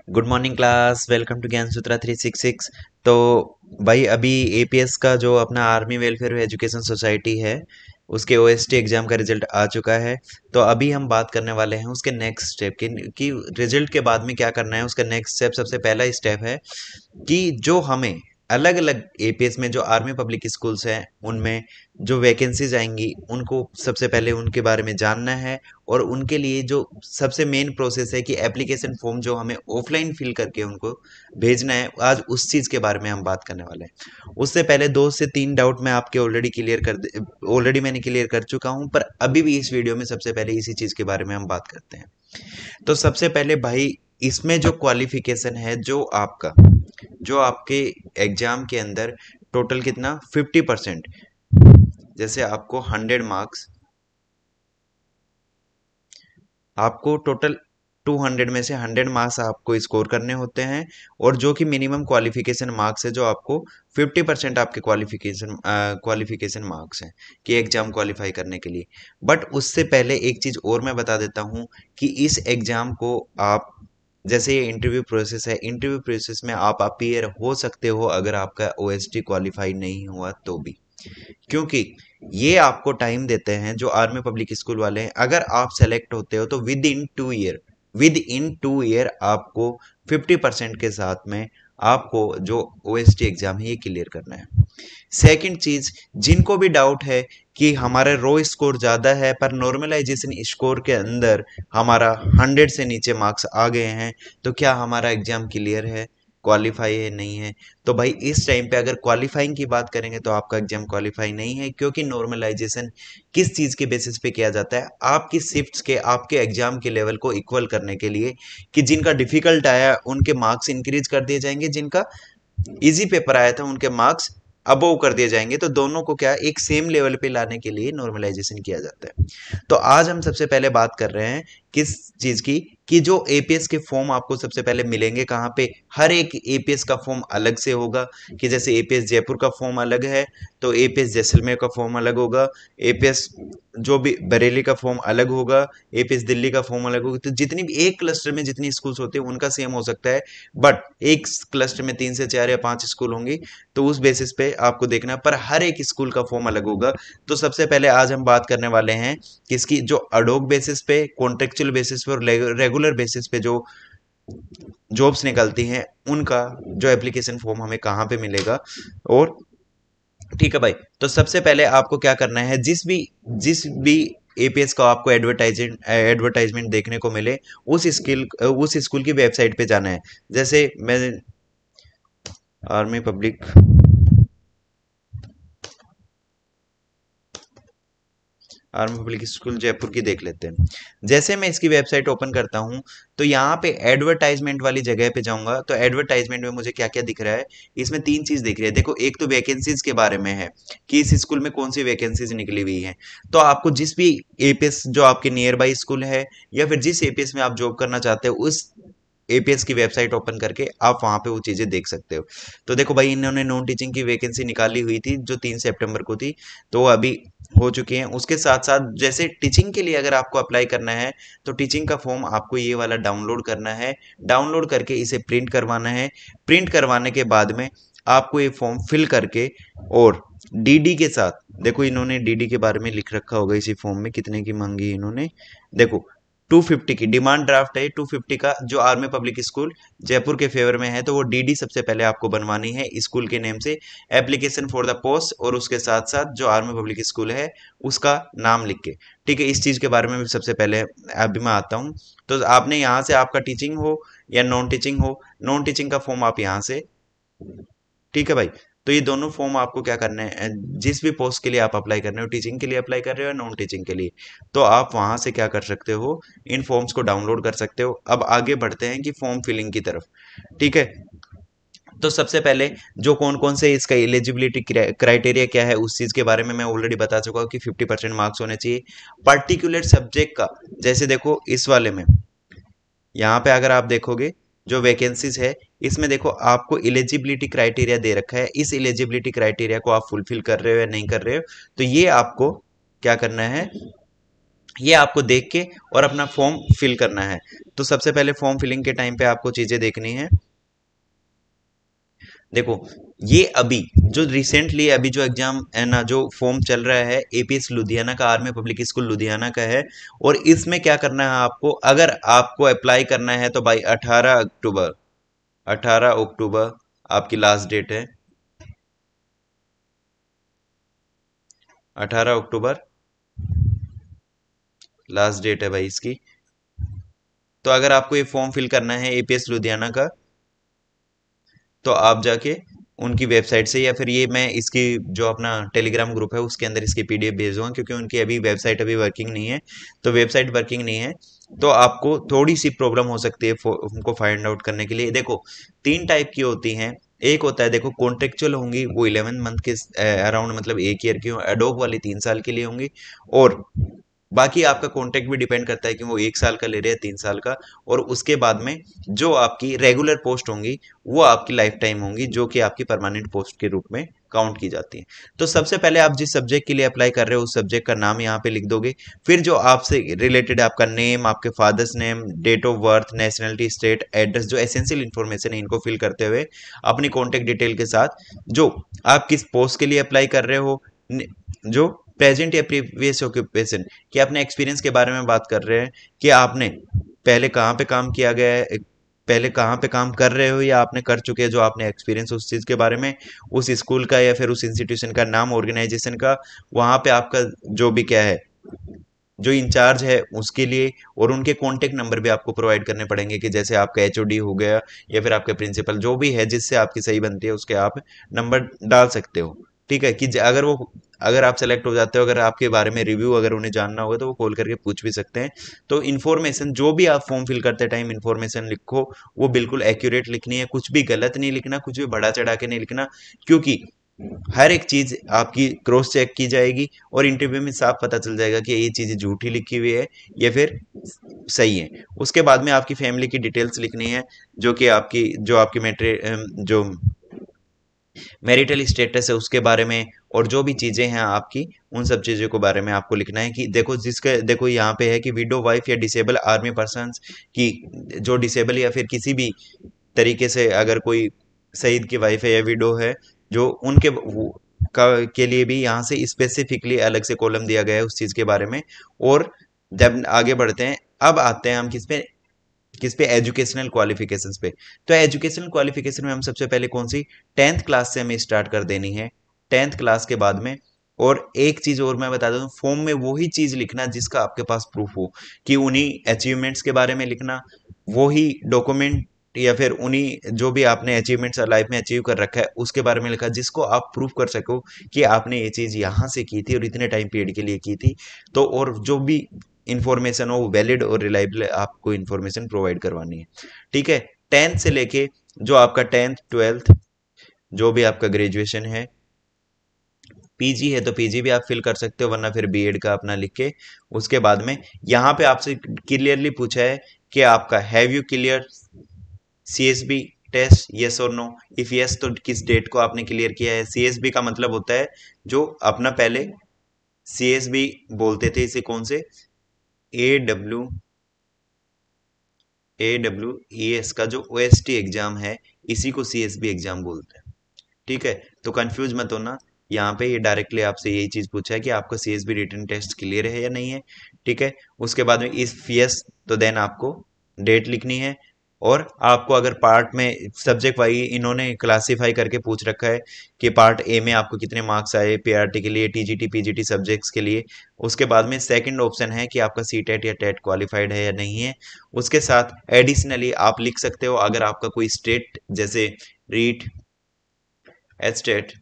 Good morning class. Welcome to Gyan Sutra 366। तो भाई अभी एपीएस का जो अपना आर्मी वेलफेयर एजुकेशन सोसाइटी है उसके ओएसटी एग्जाम का रिजल्ट आ चुका है। तो अभी हम बात करने वाले हैं उसके नेक्स्ट स्टेप की कि रिजल्ट के बाद में क्या करना है। उसका नेक्स्ट स्टेप, सबसे पहला स्टेप है कि जो हमें अलग अलग एपीएस में जो आर्मी पब्लिक स्कूल्स हैं उनमें जो वैकेंसीज आएंगी उनको सबसे पहले उनके बारे में जानना है। और उनके लिए जो सबसे मेन प्रोसेस है कि एप्लीकेशन फॉर्म जो हमें ऑफलाइन फिल करके उनको भेजना है, आज उस चीज़ के बारे में हम बात करने वाले हैं। उससे पहले 2 से 3 डाउट मैं आपके ऑलरेडी मैंने क्लियर कर चुका हूं, पर अभी भी इस वीडियो में सबसे पहले इसी चीज़ के बारे में हम बात करते हैं। तो सबसे पहले भाई, इसमें जो क्वालिफिकेशन है, जो आपके एग्जाम के अंदर टोटल कितना 50%, जैसे आपको 100 मार्क्स, आपको टोटल 200 में से 100 मार्क्स आपको स्कोर करने होते हैं। और जो कि मिनिमम क्वालिफिकेशन मार्क्स है, जो आपको 50% आपके क्वालिफिकेशन मार्क्स हैं कि एग्जाम क्वालिफाई करने के लिए। बट उससे पहले एक चीज़ और मैं बता देता हूँ कि इस एग्जाम को आप, जैसे ये इंटरव्यू प्रोसेस है, इंटरव्यू प्रोसेस में आप अपीयर हो सकते हो अगर आपका ओएसटी क्वालिफाई नहीं हुआ तो भी, क्योंकि ये आपको टाइम देते हैं जो आर्मी पब्लिक स्कूल वाले हैं। अगर आप सेलेक्ट होते हो तो विद इन 2 ईयर आपको 50% के साथ में आपको जो ओएसटी एग्जाम है ये क्लियर करना है। सेकंड चीज, जिनको भी डाउट है कि हमारा रो स्कोर ज्यादा है पर नॉर्मलाइजेशन स्कोर के अंदर हमारा 100 से नीचे मार्क्स आ गए हैं, तो क्या हमारा एग्जाम क्लियर है, क्वालिफाई है, नहीं है? तो भाई इस टाइम पे अगर क्वालिफाइंग की बात करेंगे तो आपका एग्जाम क्वालिफाई नहीं है, क्योंकि नॉर्मलाइजेशन किस चीज के बेसिस पे किया जाता है, आपकी शिफ्ट्स के, आपके एग्जाम के लेवल को इक्वल करने के लिए, कि जिनका डिफिकल्ट आया उनके मार्क्स इंक्रीज कर दिए जाएंगे, जिनका इजी पेपर आया था उनके मार्क्स अबोव कर दिए जाएंगे। तो दोनों को क्या एक सेम लेवल पे लाने के लिए नॉर्मलाइजेशन किया जाता है। तो आज हम सबसे पहले बात कर रहे हैं किस चीज की, कि जो एपीएस के फॉर्म आपको सबसे पहले मिलेंगे कहाँ पे। हर एक एपीएस का फॉर्म अलग से होगा, कि जैसे एपीएस जयपुर का फॉर्म अलग है तो एपीएस जैसलमेर का फॉर्म अलग होगा, एपीएस जो भी बरेली का फॉर्म अलग होगा, एपीएस दिल्ली का फॉर्म अलग होगा। तो जितनी भी एक क्लस्टर में जितनी स्कूल्स होते हैं उनका सेम हो सकता है, बट एक क्लस्टर में 3 से 4 या 5 स्कूल होंगी, तो उस बेसिस पे आपको देखना है, पर हर एक स्कूल का फॉर्म अलग होगा। तो सबसे पहले आज हम बात करने वाले हैं किसकी, जो अडोक बेसिस पे, कॉन्ट्रेक्चुअल बेसिस पे और रेगुलर बेसिस पे जो जॉब्स निकलती हैं उनका जो एप्लीकेशन फॉर्म हमें कहाँ पे मिलेगा। और ठीक है भाई, तो सबसे पहले आपको क्या करना है, जिस भी एपीएस का आपको एडवर्टाइजमेंट देखने को मिले, उस स्कूल की वेबसाइट पे जाना है। जैसे मैं army public army public school Jaipur की देख लेते हैं। जैसे मैं इसकी वेबसाइट ओपन करता हूं तो यहाँ पे एडवर्टाइजमेंट वाली जगह पे जाऊंगा, तो एडवर्टाइजमेंट में मुझे क्या क्या दिख रहा है, इसमें 3 चीज दिख रही है। देखो, एक तो वैकेंसीज के बारे में है कि इस स्कूल में कौन सी वैकेंसीज निकली हुई है। तो आपको जिस भी एपीएस जो आपके नियर बाई स्कूल है, या फिर जिस एपीएस में आप जॉब करना चाहते हो, उस एपीएस की वेबसाइट ओपन करके आप वहां पे वो चीजें देख सकते हो। तो देखो भाई, इन्होंने नॉन टीचिंग की वैकेंसी निकाली हुई थी जो 3 सितंबर को थी, तो वो अभी हो चुकी हैं। उसके साथ साथ जैसे टीचिंग के लिए अगर आपको अप्लाई करना है तो टीचिंग का फॉर्म आपको ये वाला डाउनलोड करना है। डाउनलोड करके इसे प्रिंट करवाना है। प्रिंट करवाने के बाद में आपको ये फॉर्म फिल करके, और डीडी के साथ, देखो इन्होंने डीडी के बारे में लिख रखा होगा इसी फॉर्म में, कितने की मांगी है इन्होंने। देखो, 250 की डिमांड ड्राफ्ट है, 250 का, जो आर्मी पब्लिक स्कूल जयपुर के फेवर में है, तो वो डीडी सबसे पहले आपको बनवानी है स्कूल के नेम से, एप्लीकेशन फॉर द पोस्ट, और उसके साथ साथ जो आर्मी पब्लिक स्कूल है उसका नाम लिख के। ठीक है, इस चीज के बारे में भी सबसे पहले अभी मैं आता हूँ। तो आपने यहाँ से, आपका टीचिंग हो या नॉन टीचिंग का फॉर्म आप यहाँ से, ठीक है भाई। तो ये दोनों फॉर्म आपको क्या करने हैं, जिस भी पोस्ट के लिए आप अप्लाई कर रहे हो, टीचिंग के लिए अप्लाई कर रहे हो या नॉन टीचिंग के लिए, तो आप वहां से क्या कर सकते हो, इन फॉर्म्स को डाउनलोड कर सकते हो। अब आगे बढ़ते हैं कि फॉर्म फिलिंग की तरफ। ठीक है, तो सबसे पहले जो कौन कौन से इसका एलिजिबिलिटी क्राइटेरिया क्या है उस चीज के बारे में मैं ऑलरेडी बता चुका हूँ कि 50% मार्क्स होने चाहिए पर्टिकुलर सब्जेक्ट का। जैसे देखो इस वाले में, यहाँ पे अगर आप देखोगे जो वैकेंसीज है, इसमें देखो आपको एलिजिबिलिटी क्राइटेरिया दे रखा है। इस एलिजिबिलिटी क्राइटेरिया को आप फुलफिल कर रहे हो या नहीं कर रहे हो, तो ये आपको क्या करना है, ये आपको देख के और अपना फॉर्म फिल करना है। तो सबसे पहले फॉर्म फिलिंग के टाइम पे आपको चीजें देखनी है। देखो, ये अभी जो रिसेंटली अभी जो एग्जाम है ना, जो फॉर्म चल रहा है एपीएस लुधियाना का, आर्मी पब्लिक स्कूल लुधियाना का है। और इसमें क्या करना है आपको, अगर आपको अप्लाई करना है तो भाई 18 अक्टूबर, 18 अक्टूबर आपकी लास्ट डेट है। 18 अक्टूबर लास्ट डेट है भाई इसकी। तो अगर आपको ये फॉर्म फिल करना है एपीएस लुधियाना का, तो आप जाके उनकी वेबसाइट से, या फिर ये मैं इसकी जो अपना टेलीग्राम ग्रुप है उसके अंदर इसकी पीडीएफ भेज दूंगा, क्योंकि उनकी अभी वेबसाइट अभी वर्किंग नहीं है। तो वेबसाइट वर्किंग नहीं है तो आपको थोड़ी सी प्रॉब्लम हो सकती है उनको फाइंड आउट करने के लिए। देखो, तीन टाइप की होती हैं। एक होता है, देखो कॉन्ट्रेक्चुअल होंगी, वो 11 मंथ के अराउंड, मतलब 1 ईयर की, एडोक वाली 3 साल के लिए होंगी। और बाकी आपका कॉन्ट्रैक्ट भी डिपेंड करता है कि वो 1 साल का ले रहे हैं, 3 साल का। और उसके बाद में जो आपकी रेगुलर पोस्ट होंगी वो आपकी लाइफ टाइम होंगी, जो कि आपकी परमानेंट पोस्ट के रूप में काउंट की जाती है। तो सबसे पहले आप जिस सब्जेक्ट के लिए अप्लाई कर रहे हो उस सब्जेक्ट का नाम यहाँ पे लिख दोगे। फिर जो आपसे रिलेटेड आपका नेम, आपके father's name, date of birth, nationality, state, address, जो एसेंशियल इन्फॉर्मेशन है इनको फिल करते हुए अपनी कॉन्टेक्ट डिटेल के साथ, जो आप किस पोस्ट के लिए अप्लाई कर रहे हो, जो प्रेजेंट या प्रीवियस ऑक्यूपेशन, कि अपने एक्सपीरियंस के बारे में बात कर रहे हैं कि आपने पहले कहाँ पे काम किया गया है, पहले कहाँ पे काम कर रहे हो या आपने कर चुके हैं, जो आपने एक्सपीरियंस उस चीज़ के बारे में, उस स्कूल का या फिर उस इंस्टीट्यूशन का नाम, ऑर्गेनाइजेशन का, वहाँ पे आपका जो भी क्या है, जो इंचार्ज है उसके लिए। और उनके कॉन्टेक्ट नंबर भी आपको प्रोवाइड करने पड़ेंगे, कि जैसे आपका एचओडी हो गया या फिर आपके प्रिंसिपल, जो भी है जिससे आपकी सही बनती है उसके आप नंबर डाल सकते हो। ठीक है, कि अगर आप सेलेक्ट हो जाते हो, अगर आपके बारे में रिव्यू अगर उन्हें जानना होगा तो वो कॉल करके पूछ भी सकते हैं। तो इन्फॉर्मेशन जो भी आप फॉर्म फिल करते टाइम इन्फॉर्मेशन लिखो, वो बिल्कुल एक्यूरेट लिखनी है, कुछ भी गलत नहीं लिखना, कुछ भी बढ़ा चढ़ा के नहीं लिखना। क्योंकि हर एक चीज आपकी क्रॉस चेक की जाएगी और इंटरव्यू में साफ पता चल जाएगा कि ये चीज झूठी लिखी हुई है या फिर सही है। उसके बाद में आपकी फैमिली की डिटेल्स लिखनी है, जो कि आपकी जो मैरिटल स्टेटस है उसके बारे में, और जो भी चीजें हैं आपकी, उन सब चीजों के बारे में आपको लिखना है। कि देखो यहाँ पे है कि विडो वाइफ या डिसेबल आर्मी पर्सन की, जो डिसेबल या फिर किसी भी तरीके से अगर कोई शहीद की वाइफ है या विडो है, जो के लिए भी यहाँ से स्पेसिफिकली अलग से कॉलम दिया गया है उस चीज के बारे में। और जब आगे बढ़ते हैं, अब आते हैं हम किस पे, एजुकेशनल क्वालिफिकेशंस पे। तो एजुकेशनल क्वालिफिकेशन में हम सबसे पहले कौन सी, 10th क्लास से हमें स्टार्ट कर देनी है, 10th क्लास के बाद में। और एक चीज और मैं बता दूं, फॉर्म में वही चीज लिखना जिसका आपके पास प्रूफ हो, कि उन्हीं अचीवमेंट्स के बारे में लिखना, वही डॉक्यूमेंट या फिर उन्हीं जो भी आपने अचीवमेंट्स लाइफ में अचीव कर रखा है उसके बारे में लिखा, जिसको आप प्रूफ कर सको कि आपने ये चीज यहाँ से की थी और इतने टाइम पीरियड के लिए की थी। तो और जो भी इंफॉर्मेशन हो वैलिड और रिलायबल आपको इंफॉर्मेशन प्रोवाइड करवानी है। ठीक है, 10th से लेके जो आपका 10th 12th, जो भी आपका ग्रेजुएशन है, पीजी है तो पीजी भी आप फिल कर सकते हो, वरना फिर बीएड का अपना लिख के। उसके बाद में यहाँ पे आपसे क्लियरली पूछा है कि आपका have you clear CSB test, yes और नो। इफ यस तो किस डेट को आपने क्लियर किया है। सीएसबी का मतलब होता है जो अपना पहले सीएसबी बोलते थे, इसे कौन से, ए डब्ल्यू ई एस का जो ओएसटी एग्जाम है, इसी को सीएसबी एग्जाम बोलते हैं। ठीक है, तो कंफ्यूज मत होना। यहाँ पे ये डायरेक्टली आपसे यही चीज पूछा है कि आपका सीएसबी रिटन टेस्ट क्लियर है या नहीं है। ठीक है, उसके बाद में इफ यस तो देन आपको डेट लिखनी है। और आपको अगर पार्ट में सब्जेक्ट वाइज इन्होंने क्लासिफाई करके पूछ रखा है कि पार्ट ए में आपको कितने मार्क्स आए, पीआरटी के लिए, टीजीटी पीजीटी सब्जेक्ट्स के लिए। उसके बाद में सेकंड ऑप्शन है कि आपका सी टेट या टेट क्वालिफाइड है या नहीं है। उसके साथ एडिशनली आप लिख सकते हो अगर आपका कोई स्टेट, जैसे REET, H TET,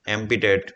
MP TET,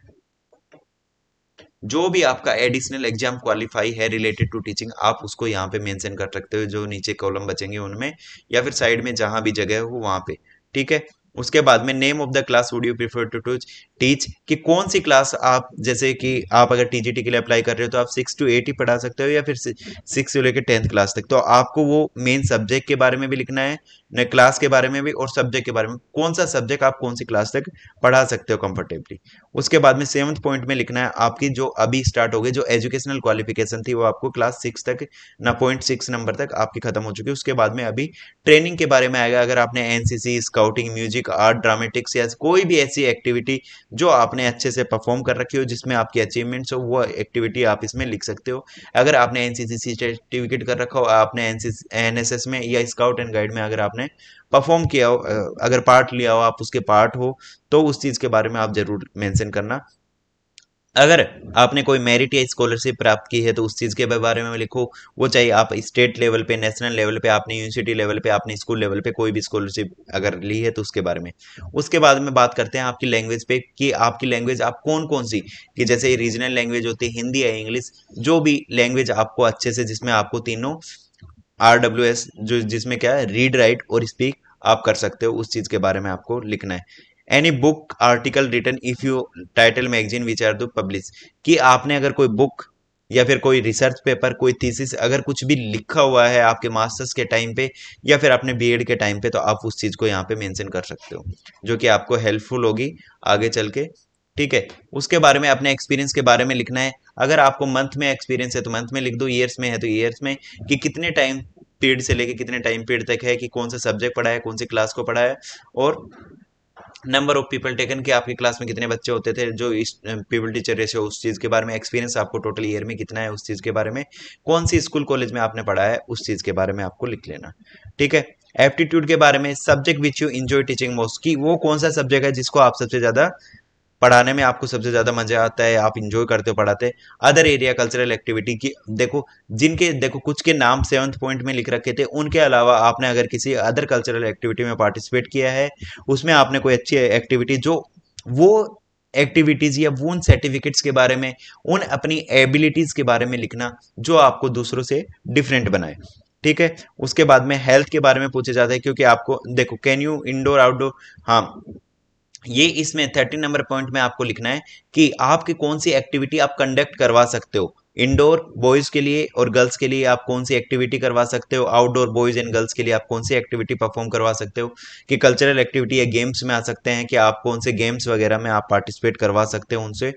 जो भी आपका एडिशनल एग्जाम क्वालिफाई है रिलेटेड टू टीचिंग, आप उसको यहाँ पे मेंशन कर सकते हो, जो नीचे कॉलम बचेंगे उनमें, या फिर साइड में जहां भी जगह हो वहां पे। ठीक है, उसके बाद में name of the class would you prefer to teach, कि कौन सी क्लास आप, जैसे कि आप अगर टीजीटी के लिए अप्लाई कर रहे हो तो आप 6 to 8 ही पढ़ा सकते हो, या फिर 6 से लेकर 10th क्लास तक। तो आपको वो मेन सब्जेक्ट के बारे में भी लिखना है, न क्लास के बारे में भी, और सब्जेक्ट के बारे में, कौन सा सब्जेक्ट आप कौन सी क्लास तक पढ़ा सकते हो कंफर्टेबली। उसके बाद में 7th पॉइंट में लिखना है आपकी जो अभी स्टार्ट हो गई जो एजुकेशनल क्वालिफिकेशन थी, वो आपको क्लास 6 तक ना, 0.6 नंबर तक आपकी खत्म हो चुकी है। उसके बाद में अभी ट्रेनिंग के बारे में आएगा, अगर आपने NCC, scouting, music, art, dramatics या कोई भी ऐसी एक्टिविटी जो आपने अच्छे से परफॉर्म कर रखी हो, जिसमें आपकी अचीवमेंट्स हो, वो एक्टिविटी आप इसमें लिख सकते हो। अगर आपने एनसीसी सर्टिफिकेट कर रखा हो, आपने एनसीसी, एनएसएस में या स्काउट एंड गाइड में अगर आपने परफॉर्म किया हो, अगर पार्ट लिया हो, आप उसके पार्ट हो, तो उस चीज के बारे में आप जरूर मेंशन करना। अगर आपने कोई मेरिट या स्कॉलरशिप प्राप्त की है तो उस चीज़ के बारे में लिखो, वो चाहिए आप स्टेट लेवल पे, नेशनल लेवल पे, आपने यूनिवर्सिटी लेवल पे, आपने स्कूल लेवल पे कोई भी स्कॉलरशिप अगर ली है तो उसके बारे में। उसके बाद में बात करते हैं आपकी लैंग्वेज पे, कि आपकी लैंग्वेज आप कौन कौन सी, कि जैसे रीजनल लैंग्वेज होती है हिंदी या इंग्लिश, जो भी लैंग्वेज आपको अच्छे से, जिसमें आपको तीनों RWS, जो जिसमें क्या है, रीड, राइट और स्पीक आप कर सकते हो, उस चीज के बारे में आपको लिखना है। Any book article written if you title magazine which are to publish, कि आपने अगर कोई बुक या फिर कोई रिसर्च पेपर, कोई थीसिस, अगर कुछ भी लिखा हुआ है आपके मास्टर्स के टाइम पे या फिर अपने बीएड के टाइम पे, तो आप उस चीज को यहाँ पे मेंशन कर सकते हो, जो कि आपको हेल्पफुल होगी आगे चल के। ठीक है। उसके बारे में अपने एक्सपीरियंस के बारे में लिखना है। अगर आपको मंथ में एक्सपीरियंस है तो मंथ में लिख दो, ईयर्स में है तो ईयर्स में, कि कितने टाइम पीरियड से लेके कितने टाइम पीरियड तक है, कि कौन सा सब्जेक्ट पढ़ा है, कौन सी क्लास को पढ़ा है, और नंबर ऑफ पीपल टेकन, कि आपकी क्लास में कितने बच्चे होते थे, जो इस पीपल टीचर रेशियो, उस चीज के बारे में। एक्सपीरियंस आपको टोटल ईयर में कितना है, उस चीज के बारे में। कौन सी स्कूल कॉलेज में आपने पढ़ा है, उस चीज के बारे में आपको लिख लेना। ठीक है। एप्टीट्यूड के बारे में, subject which you enjoy teaching most, कि वो कौन सा सब्जेक्ट है जिसको आप सबसे ज्यादा पढ़ाने में, आपको सबसे ज्यादा मजा आता है, आप इंजॉय करते हो पढ़ाते। अदर एरिया कल्चरल एक्टिविटी की, देखो जिनके, देखो कुछ के नाम 7th पॉइंट में लिख रखे थे, उनके अलावा आपने अगर किसी अदर कल्चरल एक्टिविटी में पार्टिसिपेट किया है, उसमें आपने कोई अच्छी एक्टिविटी, जो वो एक्टिविटीज या वो उन सर्टिफिकेट्स के बारे में, उन अपनी एबिलिटीज के बारे में लिखना जो आपको दूसरों से डिफरेंट बनाए। ठीक है। उसके बाद में हेल्थ के बारे में पूछे जाते हैं, क्योंकि आपको देखो, कैन यू इंडोर आउटडोर, हाँ, ये इसमें 13 नंबर पॉइंट में आपको लिखना है कि आपकी कौन सी एक्टिविटी आप कंडक्ट करवा सकते हो। इंडोर बॉयज के लिए और गर्ल्स के लिए आप कौन सी एक्टिविटी करवा सकते हो, आउटडोर बॉयज एंड गर्ल्स के लिए आप कौन सी एक्टिविटी परफॉर्म करवा सकते हो, कि कल्चरल एक्टिविटी या गेम्स में आ सकते हैं, कि आप कौन से गेम्स वगैरह में आप पार्टिसिपेट करवा सकते हो उनसे।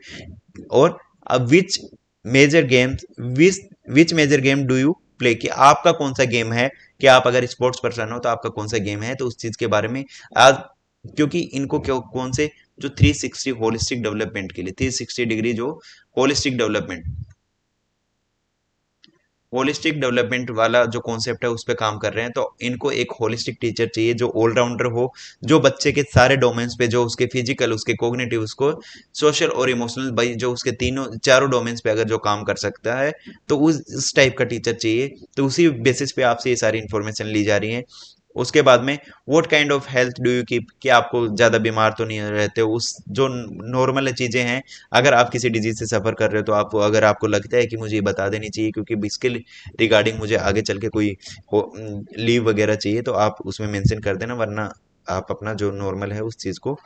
और which major games, which major game do you play, कि आपका कौन सा गेम है, कि आप अगर स्पोर्ट्स पर्सन हो तो आपका कौन सा गेम है, तो उस चीज के बारे में। आज क्योंकि इनको क्यों, कौन से, जो 360 होलिस्टिक डेवलपमेंट के लिए, 360 डिग्री जो होलिस्टिक डेवलपमेंट, होलिस्टिक डेवलपमेंट वाला जो कॉन्सेप्ट है उस पर काम कर रहे हैं, तो इनको एक होलिस्टिक टीचर चाहिए जो ऑलराउंडर हो, जो बच्चे के सारे डोमेन्स पे, जो उसके फिजिकल, उसके कोग्निटिव, उसको सोशल और इमोशनल, भाई जो उसके तीनों चारों डोमेन्स पे अगर जो काम कर सकता है, तो उस टाइप का टीचर चाहिए। तो उसी बेसिस पे आपसे ये सारी इंफॉर्मेशन ली जा रही है। उसके बाद में what kind of health do you keep, कि आपको ज़्यादा बीमार तो नहीं रहते हो, उस जो नॉर्मल चीज़ें हैं, अगर आप किसी डिजीज से सफ़र कर रहे हो तो आप, अगर आपको लगता है कि मुझे ये बता देनी चाहिए, क्योंकि इसके रिगार्डिंग मुझे आगे चल के कोई लीव वगैरह चाहिए, तो आप उसमें मेंशन कर देना, वरना आप अपना जो नॉर्मल है उस चीज़ को।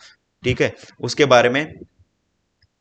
ठीक है। उसके बारे में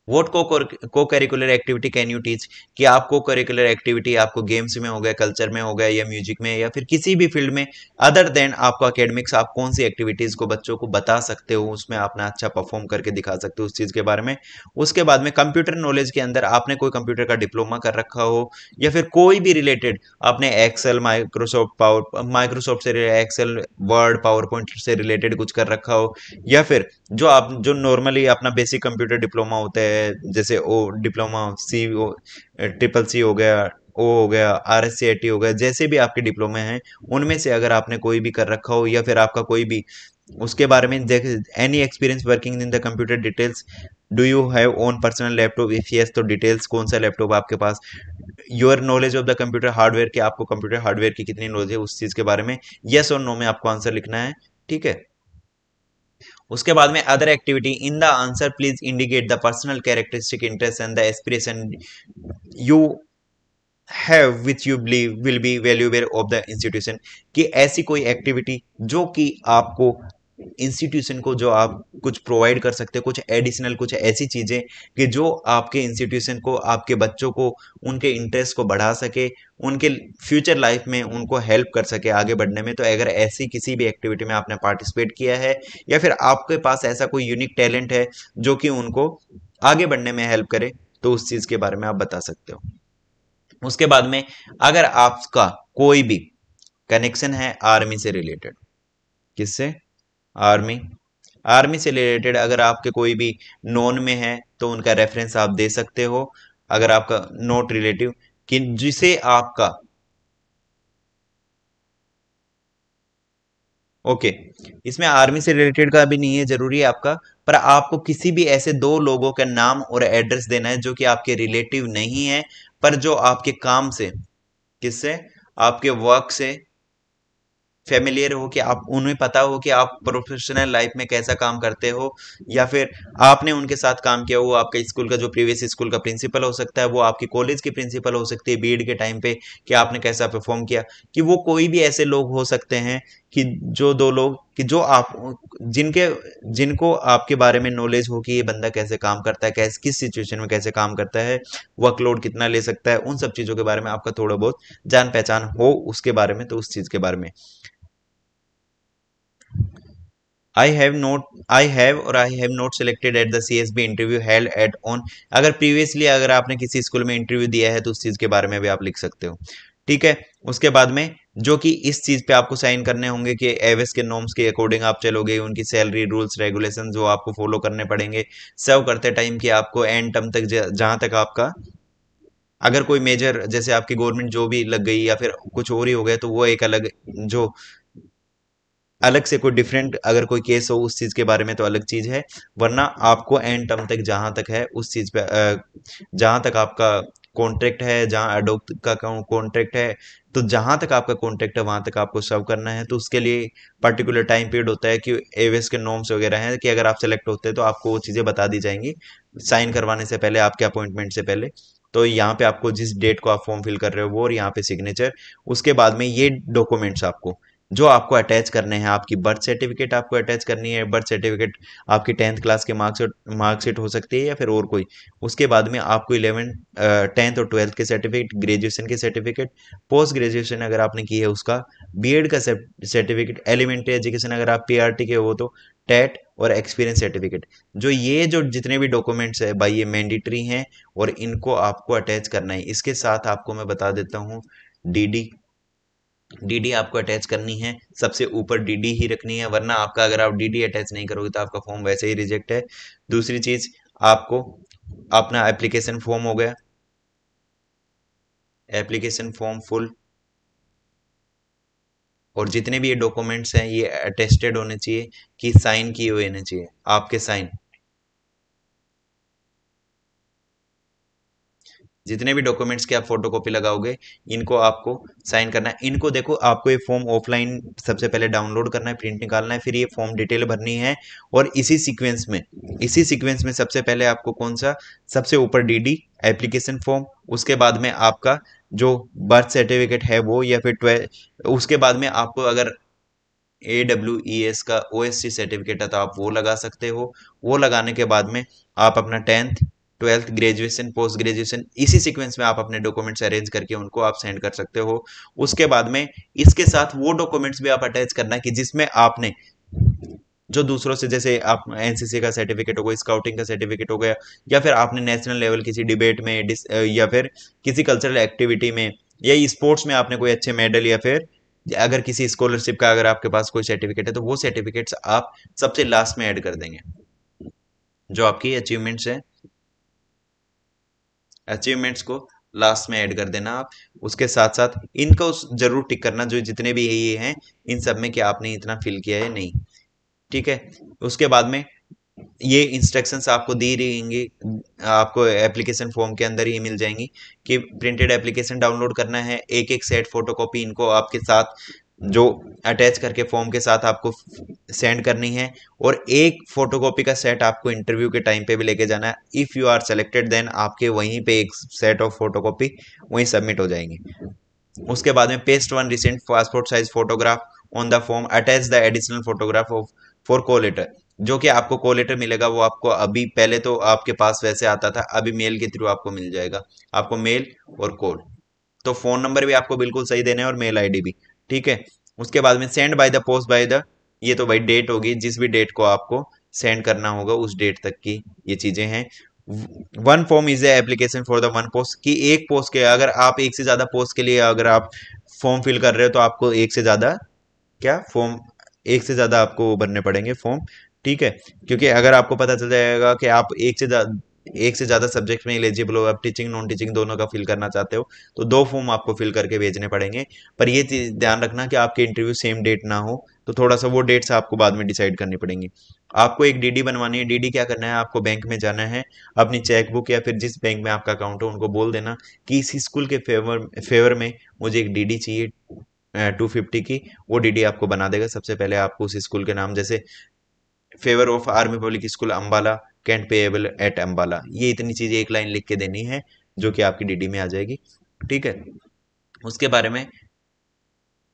वोट को curricular activity can you teach, कि आप को करिकुलर एक्टिविटी आपको गेम्स में हो गया, कल्चर में हो गया, या म्यूजिक में, या फिर किसी भी फील्ड में अदर देन आपको एकेडमिक्स, आप कौन सी एक्टिविटीज को बच्चों को बता सकते हो, उसमें आपने अच्छा परफॉर्म करके दिखा सकते हो, उस चीज के बारे में। उसके बाद में कंप्यूटर नॉलेज के अंदर आपने कोई कंप्यूटर का डिप्लोमा कर रखा हो, या फिर कोई भी रिलेटेड आपने एक्सेल, माइक्रोसॉफ्ट से एक्सेल, वर्ड, पावर पॉइंट से रिलेटेड कुछ कर रखा हो, या फिर जो आप, जो नॉर्मली अपना बेसिक कंप्यूटर डिप्लोमा होता है, जैसे ओ डिप्लोमा, सी ओ, ट्रिपल सी हो गया, ओ हो गया, RSCIT हो गया, जैसे भी आपके डिप्लोमे हैं, उनमें से अगर आपने कोई भी कर रखा हो, या फिर आपका कोई भी उसके बारे में देख, any experience working in the computer details, do you have own personal laptop, if yes तो डिटेल्स, कौन सा लैपटॉप आपके पास, your knowledge of the computer hardware, कि आपको कंप्यूटर हार्डवेयर की कितनी नॉलेज है, उस चीज के बारे में यस और नो में आपको आंसर लिखना है। ठीक है। उसके बाद में other activity, in the answer please indicate the personal characteristic, interest and the aspiration you have which you believe will be valuable of the institution, कि ऐसी कोई एक्टिविटी जो कि आपको इंस्टीट्यूशन को जो आप कुछ प्रोवाइड कर सकते हो, कुछ एडिशनल, कुछ ऐसी चीज़ें कि जो आपके इंस्टीट्यूशन को, आपके बच्चों को, उनके इंटरेस्ट को बढ़ा सके, उनके फ्यूचर लाइफ में उनको हेल्प कर सके आगे बढ़ने में। तो अगर ऐसी किसी भी एक्टिविटी में आपने पार्टिसिपेट किया है या फिर आपके पास ऐसा कोई यूनिक टैलेंट है जो कि उनको आगे बढ़ने में हेल्प करे, तो उस चीज़ के बारे में आप बता सकते हो। उसके बाद में अगर आपका कोई भी कनेक्शन है आर्मी से रिलेटेड, किससे? आर्मी। आर्मी से रिलेटेड अगर आपके कोई भी नोन में है तो उनका रेफरेंस आप दे सकते हो। अगर आपका नोट रिलेटिव कि जिसे आपका ओके, इसमें आर्मी से रिलेटेड का भी नहीं है जरूरी है आपका, पर आपको किसी भी ऐसे दो लोगों का नाम और एड्रेस देना है जो कि आपके रिलेटिव नहीं है, पर जो आपके काम से, किससे? आपके वर्क से फेमिलियर हो, कि आप उन्हें पता हो कि आप प्रोफेशनल लाइफ में कैसा काम करते हो, या फिर आपने उनके साथ काम किया हो। आपका स्कूल का जो प्रीवियस स्कूल का प्रिंसिपल हो सकता है, वो आपकी कॉलेज की प्रिंसिपल हो सकती है बीएड के टाइम पे, कि आपने कैसा परफॉर्म किया। कि वो कोई भी ऐसे लोग हो सकते हैं कि जो दो लोग कि जो आप जिनके जिनको आपके बारे में नॉलेज हो कि ये बंदा कैसे काम करता है, कैसे किस सिचुएशन में कैसे काम करता है, वर्कलोड कितना ले सकता है, उन सब चीज़ों के बारे में आपका थोड़ा बहुत जान पहचान हो उसके बारे में, तो उस चीज़ के बारे में I have not selected at the CSB interview held at on. अगर प्रीवियसली अगर आपने किसी स्कूल में इंटरव्यू दिया है तो उस चीज के बारे में भी आप लिख सकते हो। ठीक है। उसके बाद में जो कि इस चीज पे आपको साइन करने होंगे कि एवेस के नॉर्म्स के अकॉर्डिंग आप चलोगे, उनकी सैलरी रूल्स रेगुलेशन जो आपको फॉलो करने पड़ेंगे सर्व करते टाइम, कि आपको एंड टर्म तक जहां तक आपका अगर कोई मेजर जैसे आपकी गवर्नमेंट जो भी लग गई या फिर कुछ और ही हो गया तो वो एक अलग जो अलग से कोई डिफरेंट अगर कोई केस हो उस चीज के बारे में तो अलग चीज है, वरना आपको एंड टर्म तक जहां तक है उस चीज पे जहां तक आपका कॉन्ट्रैक्ट है, जहां अडोप्ट का कॉन्ट्रैक्ट है, तो जहां तक आपका कॉन्ट्रैक्ट है वहां तक आपको सर्व करना है। तो उसके लिए पर्टिकुलर टाइम पीरियड होता है कि एवेस के नॉर्म्स वगैरह हैं कि अगर आप सेलेक्ट होते हैं तो आपको वो चीजें बता दी जाएंगी साइन करवाने से पहले, आपके अपॉइंटमेंट से पहले। तो यहाँ पे आपको जिस डेट को आप फॉर्म फिल कर रहे हो वो, और यहाँ पे सिग्नेचर। उसके बाद में ये डॉक्यूमेंट्स आपको जो आपको अटैच करने हैं, आपकी बर्थ सर्टिफिकेट आपको अटैच करनी है। बर्थ सर्टिफिकेट आपकी 10th क्लास के मार्कशीट हो सकती है या फिर और कोई। उसके बाद में आपको 11 10th और 12th के सर्टिफिकेट, ग्रेजुएशन के सर्टिफिकेट, पोस्ट ग्रेजुएशन अगर आपने की है उसका, बीएड का सर्टिफिकेट, एलिमेंट्री एजुकेशन अगर आप पीआरटी के हो तो टेट, और एक्सपीरियंस सर्टिफिकेट। ये जो जितने भी डॉक्यूमेंट्स है भाई ये मैंडेटरी हैं और इनको आपको अटैच करना है। इसके साथ आपको मैं बता देता हूँ डीडी, डीडी आपको अटैच करनी है, सबसे ऊपर डीडी ही रखनी है, वरना आपका अगर आप डीडी अटैच नहीं करोगे तो आपका फॉर्म वैसे ही रिजेक्ट है। दूसरी चीज, आपको अपना एप्लीकेशन फॉर्म हो गया, एप्लीकेशन फॉर्म फुल, और जितने भी ये डॉक्यूमेंट्स हैं ये अटेस्टेड होने चाहिए, कि साइन किए हुए होने चाहिए, आपके साइन। जितने भी डॉक्यूमेंट्स की आप फोटोकॉपी लगाओगे इनको आपको साइन करना है। इनको देखो, आपको ये फॉर्म ऑफलाइन सबसे पहले डाउनलोड करना है, प्रिंट निकालना है, फिर ये फॉर्म डिटेल भरनी है, और इसी सीक्वेंस में सबसे पहले आपको कौन सा, सबसे ऊपर डीडी एप्लीकेशन फॉर्म, उसके बाद में आपका जो बर्थ सर्टिफिकेट है वो, या फिर 12, उसके बाद में आपको अगर AWES का OSC सर्टिफिकेट है तो आप वो लगा सकते हो। वो लगाने के बाद में आप अपना 10th 12th graduation, post graduation, इसी सीक्वेंस में आप अपने डॉक्यूमेंट्स अरेंज करके उनको आप सेंड कर सकते हो। उसके बाद में इसके साथ वो डॉक्यूमेंट्स भी आप अटैच करना है कि जिसमें आपने जो दूसरों से, जैसे आप एनसीसी का सर्टिफिकेट हो गया, स्काउटिंग का सर्टिफिकेट हो गया, या फिर आपने नेशनल लेवल किसी डिबेट में या फिर किसी कल्चरल एक्टिविटी में या स्पोर्ट्स में आपने कोई अच्छे मेडल, या फिर अगर किसी स्कॉलरशिप का अगर आपके पास कोई सर्टिफिकेट है तो वो सर्टिफिकेट्स आप सबसे लास्ट में ऐड कर देंगे। जो आपकी अचीवमेंट्स है, अचीवमेंट्स को लास्ट में ऐड कर देना आप। उसके साथ साथ इनको जरूर टिक करना, जो जितने भी ये हैं इन सब में कि आपने इतना फिल किया है नहीं। ठीक है। उसके बाद में ये इंस्ट्रक्शंस आपको दी रहेंगी, आपको एप्लीकेशन फॉर्म के अंदर ही मिल जाएंगी कि प्रिंटेड एप्लीकेशन डाउनलोड करना है, एक एक सेट फोटोकॉपी इनको आपके साथ जो अटैच करके फॉर्म के साथ आपको सेंड करनी है, और एक फोटोकॉपी का सेट आपको इंटरव्यू के टाइम पे भी लेके जाना है। If you are selected then आपके वहीं पे एक सेट ऑफ फोटोकॉपी वहीं सबमिट हो जाएंगी। उसके बाद में paste one recent passport size photograph on the form, attach the additional photograph of for call letter, जो कि आपको कॉल लेटर मिलेगा वो आपको अभी, पहले तो आपके पास वैसे आता था, अभी मेल के थ्रू आपको मिल जाएगा। आपको मेल और कॉल, तो फोन नंबर भी आपको बिल्कुल सही देना है और मेल आईडी भी, ठीक है। उसके बाद में send by the post by the, ये तो भाई डेट होगी, जिस भी डेट को आपको सेंड करना होगा उस डेट तक की ये चीजें हैं। One form is a application for the one post, कि एक पोस्ट के, अगर आप एक से ज्यादा पोस्ट के लिए अगर आप फॉर्म फिल कर रहे हो तो आपको एक से ज्यादा क्या फॉर्म, एक से ज्यादा आपको भरने पड़ेंगे फॉर्म, ठीक है। क्योंकि अगर आपको पता चल जाएगा कि आप एक से ज्यादा सब्जेक्ट में एलिजिबल हो, आप टीचिंग नॉन टीचिंग दोनों का फिल करना चाहते हो, तो दो फॉर्म आपको फिल करके भेजने पड़ेंगे। पर ये चीज ध्यान रखना कि आपके इंटरव्यू सेम डेट ना हो, तो थोड़ा सा वो डेट्स आपको बाद में डिसाइड करनी पड़ेंगी। आपको एक डीडी बनवानी है। डीडी क्या करना है, आपको बैंक में जाना है, अपनी चेकबुक या फिर जिस बैंक में आपका अकाउंट है उनको बोल देना कि इस स्कूल के फेवर में मुझे एक डीडी चाहिए 250 की। वो डीडी आपको बना देगा। सबसे पहले आपको उस स्कूल के नाम, जैसे favour of army public school Ambala, cantt payable at Ambala, ये इतनी चीजें एक लाइन लिख के देनी है, जो कि आपकी डीडी में आ जाएगी, ठीक है। उसके बारे में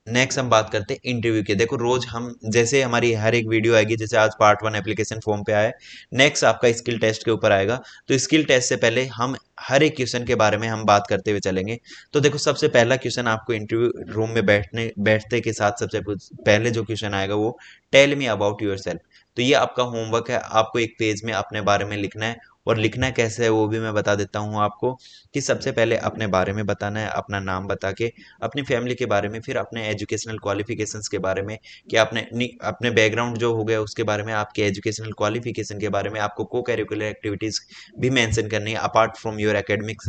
नेक्स्ट हम बात करते हैं इंटरव्यू के। देखो रोज हम, जैसे हमारी हर एक वीडियो आएगी, जैसे आज पार्ट 1 एप्लीकेशन फॉर्म पे आया है, नेक्स्ट आपका स्किल टेस्ट के ऊपर आएगा। तो स्किल टेस्ट से पहले हम हर एक क्वेश्चन के बारे में हम बात करते हुए चलेंगे। तो देखो सबसे पहला क्वेश्चन आपको इंटरव्यू रूम में बैठते के साथ सबसे पहले जो क्वेश्चन आएगा वो, tell me about yourself. तो ये आपका होमवर्क है, आपको एक पेज में अपने बारे में लिखना है। और लिखना कैसे है वो भी मैं बता देता हूँ आपको, कि सबसे पहले अपने बारे में बताना है, अपना नाम बता के, अपनी फैमिली के बारे में, फिर अपने एजुकेशनल क्वालिफिकेशंस के बारे में, कि अपने बैकग्राउंड जो हो गया उसके बारे में, आपके एजुकेशनल क्वालिफिकेशन के बारे में। आपको को करिकुलर एक्टिविटीज भी मेंशन करनी है, apart from your academics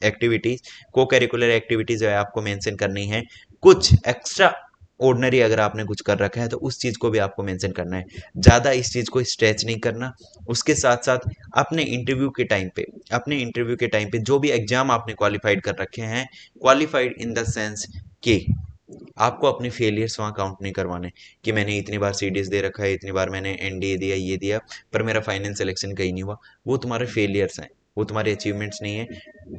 activities. को करिकुलर एक्टिविटीज जो है आपको मेंशन करनी है। कुछ एक्स्ट्रा ऑर्डिनरी अगर आपने कुछ कर रखा है तो उस चीज को भी आपको मेंशन करना है, ज्यादा इस चीज को स्ट्रेच नहीं करना। उसके साथ साथ अपने इंटरव्यू के टाइम पे जो भी एग्जाम आपने क्वालिफाइड कर रखे हैं, क्वालिफाइड इन द सेंस कि आपको अपने फेलियर्स वहां काउंट नहीं करवाने, कि मैंने इतनी बार सीडीएस दे रखा है, इतनी बार मैंने एनडीए दिया, ये दिया, पर मेरा फाइनल सिलेक्शन कहीं नहीं हुआ। वो तुम्हारे फेलियर्स हैं, वो तुम्हारे अचीवमेंट्स नहीं है।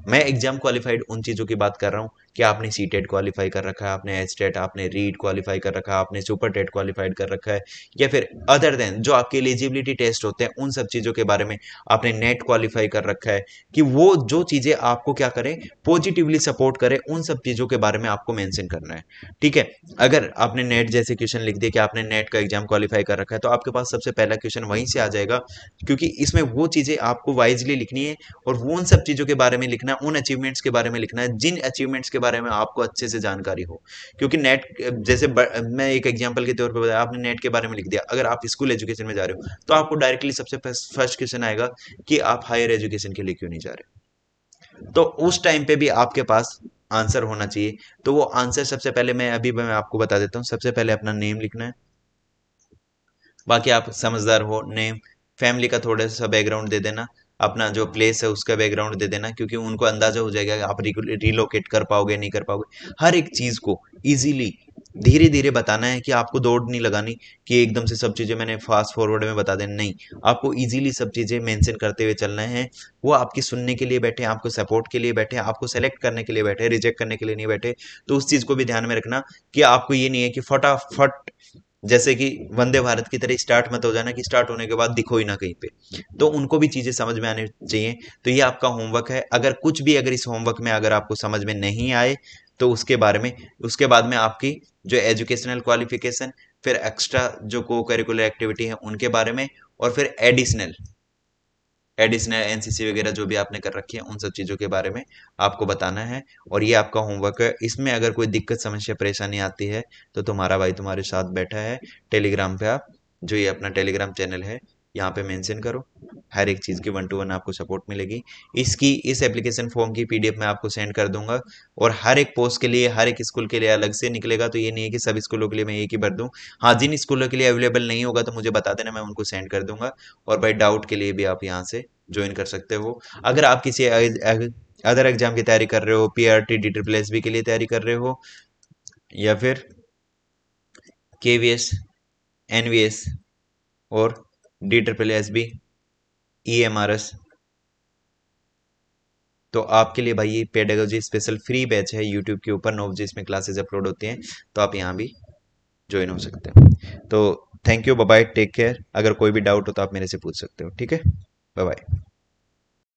मैं एग्जाम क्वालिफाइड उन चीजों की बात कर रहा हूँ कि आपने सी टेट क्वालिफाई कर रखा है, आपने एच टेट, आपने रीड क्वालिफाई कर रखा है, आपने सुपर टेट क्वालिफाइड कर रखा है, या फिर अदर देन जो आपके एलिजिबिलिटी टेस्ट होते हैं उन सब चीजों के बारे में आपने नेट क्वालिफाई कर रखा है, कि वो जो चीजें आपको क्या करें, पॉजिटिवली सपोर्ट करें, उन सब चीजों के बारे में आपको मेंशन करना है, ठीक है। अगर आपने नेट जैसे क्वेश्चन लिख दिया कि आपने नेट का एग्जाम क्वालिफाई कर रखा है, तो आपके पास सबसे पहला क्वेश्चन वहीं से आ जाएगा, क्योंकि इसमें वो चीजें आपको वाइजली लिखनी है और वो उन सब चीजों के बारे में लिखना है, उन अचीवमेंट्स के बारे में लिखना है जिन अचीवमेंट्स के बारे में आपको अच्छे से जानकारी हो। क्योंकि नेट, जैसे मैं एक एग्जांपल के तौर पर बताया, आपने नेट के बारे में लिख दिया, अगर आप स्कूल एजुकेशन में जा रहे हो तो आपको डायरेक्टली सबसे फर्स्ट क्वेश्चन आएगा कि आप हायर एजुकेशन के लिए क्यों नहीं जा रहे। तो उस टाइम पे भी आपके पास आंसर होना चाहिए। तो वो आंसर सबसे पहले मैं आपको बता देता हूँ। सबसे पहले अपना नेम लिखना है, बाकी आप समझदार हो, नेम, फैमिली का थोड़ा सा बैकग्राउंड दे देना, अपना जो प्लेस है उसका बैकग्राउंड दे देना, क्योंकि उनको अंदाजा हो जाएगा कि आप रिलोकेट कर पाओगे नहीं कर पाओगे। हर एक चीज को इजीली धीरे धीरे बताना है, कि आपको दौड़ नहीं लगानी कि एकदम से सब चीजें मैंने फास्ट फॉरवर्ड में बता देना, नहीं। आपको इजीली सब चीजें मेंशन करते हुए चलना है। वो आपकी सुनने के लिए बैठे हैं, आपको सपोर्ट के लिए बैठे हैं, आपको सेलेक्ट करने के लिए बैठे हैं, रिजेक्ट करने के लिए नहीं बैठे। तो उस चीज को भी ध्यान में रखना कि आपको ये नहीं है कि फटाफट, जैसे कि वंदे भारत की तरह स्टार्ट मत हो जाना कि स्टार्ट होने के बाद दिखो ही ना कहीं पे। तो उनको भी चीजें समझ में आनी चाहिए। तो ये आपका होमवर्क है। अगर कुछ भी, अगर इस होमवर्क में अगर आपको समझ में नहीं आए तो उसके बारे में, उसके बाद में आपकी जो एजुकेशनल क्वालिफिकेशन, फिर एक्स्ट्रा जो को करिकुलर एक्टिविटी है उनके बारे में, और फिर एडिशनल एनसीसी वगैरह जो भी आपने कर रखी है उन सब चीज़ों के बारे में आपको बताना है। और ये आपका होमवर्क है। इसमें अगर कोई दिक्कत समस्या परेशानी आती है तो तुम्हारा भाई तुम्हारे साथ बैठा है। टेलीग्राम पे आप, जो ये अपना टेलीग्राम चैनल है, यहाँ पे मेंशन करो। हर एक चीज़ की 1-to-1 आपको सपोर्ट मिलेगी। इस एप्लीकेशन फॉर्म की पीडीएफ मैं आपको सेंड कर दूंगा। और हर एक पोस्ट के लिए, हर एक स्कूल के लिए अलग से निकलेगा। तो ये नहीं है कि सब स्कूलों के लिए मैं एक ही भर दूं। हाँ, जिन स्कूलों के लिए अवेलेबल नहीं होगा तो मुझे बता देना, मैं उनको सेंड कर दूंगा। और भाई डाउट के लिए भी आप यहाँ से ज्वाइन कर सकते हो। अगर आप किसी अदर एग्जाम की तैयारी कर रहे हो, PRT D triple S B के लिए तैयारी कर रहे हो, या फिर केवीएस, एनवीएस और D triple S B, EMRS, तो आपके लिए भाई ये पेडागोजी स्पेशल फ्री बैच है यूट्यूब के ऊपर, 9 बजे इसमें क्लासेस अपलोड होती हैं। तो आप यहाँ भी ज्वाइन हो सकते हैं। तो thank you, bye bye, take care. अगर कोई भी डाउट हो तो आप मेरे से पूछ सकते हो, ठीक है? Bye bye.